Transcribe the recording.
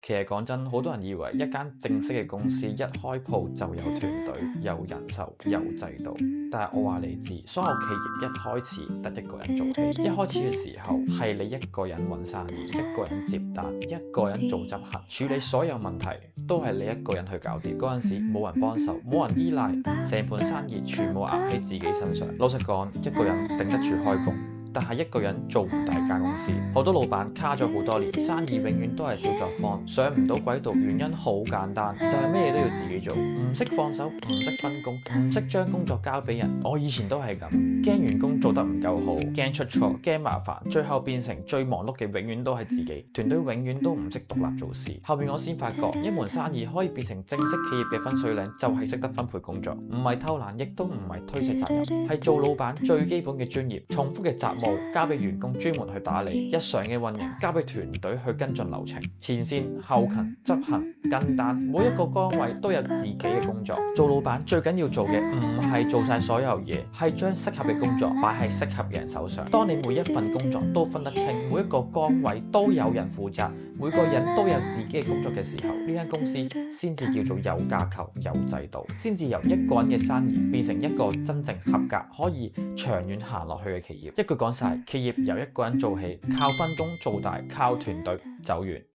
其實講真，好多人以為一間正式嘅公司一開鋪就有團隊、有人手、有制度，但係我話你知，所有企業一開始得一個人做起，一開始嘅時候係你一個人揾生意、一個人接單、一個人做執行、處理所有問題，都係你一個人去搞掂。嗰陣時冇人幫手，冇人依賴，成盤生意全部壓喺自己身上。老實講，一個人頂得住開工，但係一個人做唔大間公司。好多老闆卡咗好多年，生意永遠都係小作坊，上唔到軌道，原因好簡單，就係咩嘢都要自己做，唔識放手，唔識分工，唔識將工作交俾人。我以前都係咁，驚員工做得唔夠好，驚出錯，驚麻煩，最後變成最忙碌嘅永遠都係自己，團隊永遠都唔識獨立做事。後面我先發覺，一門生意可以變成正式企業嘅分水嶺，就係識得分配工作，唔係偷懶，亦都唔係推卸責任，係做老闆最基本嘅專業。重複嘅雜務交俾員工專門去打理，日常嘅運營交俾團隊去跟進流程，前線、後勤、執行、跟單，每一個崗位都有自己嘅工作。做老闆最緊要做嘅唔係做晒所有嘢，係將適合嘅工作擺喺適合嘅人手上。當你每一份工作都分得清，每一個崗位都有人負責，每個人都有自己嘅工作嘅時候，呢間公司先至叫做有架構、有制度，先至由一個人嘅生意變成一個真正合格、可以長遠行落去嘅企業。一句講晒，企業由一個人做起，靠分工做大，靠團隊走遠。